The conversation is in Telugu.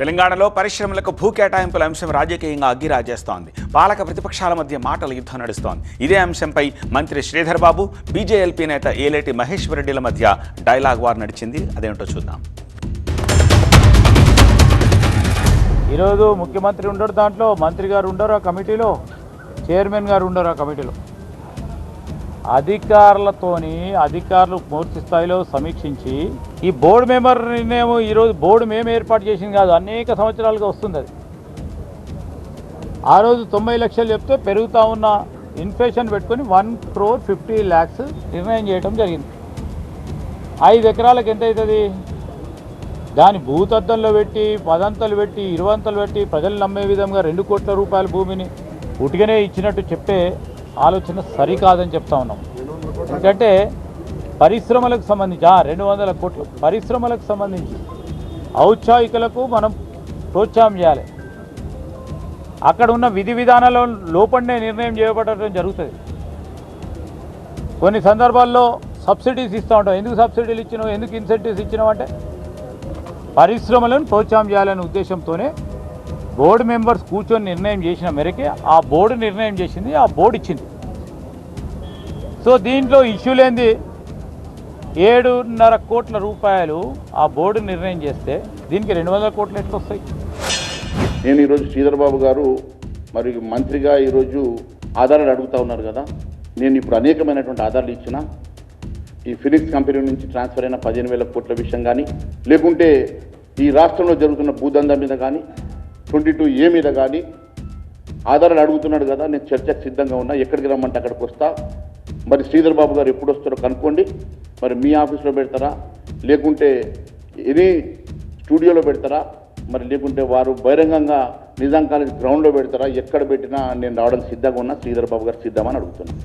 తెలంగాణలో పరిశ్రమలకు భూ కేటాయింపుల అంశం రాజకీయంగా అగ్గిరాజేస్తోంది. పాలక ప్రతిపక్షాల మధ్య మాటల యుద్ధం నడుస్తోంది. ఇదే అంశంపై మంత్రి శ్రీధర్ బాబు, బీజేఎల్పీ నేత ఏలేటి మహేశ్వర్ రెడ్డిల మధ్య డైలాగ్ వార్ నడిచింది. అదేంటో చూద్దాం. ఈరోజు ముఖ్యమంత్రి ఉండరు, దాంట్లో మంత్రి గారు ఉండరు ఆ కమిటీలో, చైర్మన్ గారు ఉండరు ఆ కమిటీలో. అధికారులు పూర్తి స్థాయిలో సమీక్షించి ఈ బోర్డు మెంబర్ నిర్ణయం ఈరోజు బోర్డు మేము ఏర్పాటు చేసింది కాదు, అనేక సంవత్సరాలుగా వస్తుంది అది. ఆ రోజు 90 లక్షలు చెప్తే పెరుగుతూ ఉన్న ఇన్ఫ్లేషన్ పెట్టుకొని 1,50,00,000 నిర్ణయం చేయడం జరిగింది. 5 ఎకరాలకు ఎంత అవుతుంది? దాని భూతద్దంలో పెట్టి 10 అంతలు పెట్టి 20 అంతలు పెట్టి ప్రజలు నమ్మే విధంగా 2 కోట్ల రూపాయల భూమిని ఉటిగానే ఇచ్చినట్టు చెప్పే ఆలోచన సరికాదని చెప్తా ఉన్నాం. ఎందుకంటే పరిశ్రమలకు సంబంధించి 200 కోట్లు పరిశ్రమలకు సంబంధించి ఔత్సాహికులకు మనం ప్రోత్సాహం చేయాలి. అక్కడ ఉన్న విధి విధానాల లోపలనే నిర్ణయం చేయబడటం జరుగుతుంది. కొన్ని సందర్భాల్లో సబ్సిడీస్ ఇస్తూ ఉంటాం. ఎందుకు సబ్సిడీలు ఇచ్చినావు, ఎందుకు ఇన్సెంటివ్స్ ఇచ్చినావు అంటే పరిశ్రమలను ప్రోత్సాహం చేయాలనే ఉద్దేశంతోనే బోర్డు మెంబర్స్ కూర్చొని నిర్ణయం చేసిన మేరకే ఆ బోర్డు నిర్ణయం చేసింది, ఆ బోర్డు ఇచ్చింది. సో దీంట్లో ఇష్యూలేంది, 7.5 కోట్ల రూపాయలు ఆ బోర్డు నిర్ణయం చేస్తే దీనికి 200 కోట్లు ఎట్లా వస్తాయి? నేను ఈరోజు శ్రీధర్ బాబు గారు మరియు మంత్రిగా ఈరోజు ఆధారాలు అడుగుతూ ఉన్నారు కదా. నేను ఇప్పుడు అనేకమైనటువంటి ఆధారాలు ఇచ్చిన ఈ ఫినిక్స్ కంపెనీ నుంచి ట్రాన్స్ఫర్ అయిన 15,000 కోట్ల విషయం కానీ, లేకుంటే ఈ రాష్ట్రంలో జరుగుతున్న భూదందా మీద కానీ, 22A మీద కానీ ఆధారాలు అడుగుతున్నాడు కదా. నేను చర్చకు సిద్ధంగా ఉన్నా, ఎక్కడికి రమ్మంటే అక్కడికి వస్తా. మరి శ్రీధర్ బాబు గారు ఎప్పుడు వస్తారో కనుక్కోండి. మరి మీ ఆఫీస్లో పెడతారా, లేకుంటే ఎనీ స్టూడియోలో పెడతారా, మరి లేకుంటే వారు బహిరంగంగా నిజాం కాలేజ్ గ్రౌండ్లో పెడతారా, ఎక్కడ పెట్టినా నేను రావడానికి సిద్ధంగా ఉన్నా. శ్రీధర్ బాబు గారు సిద్ధమని అడుగుతున్నాను.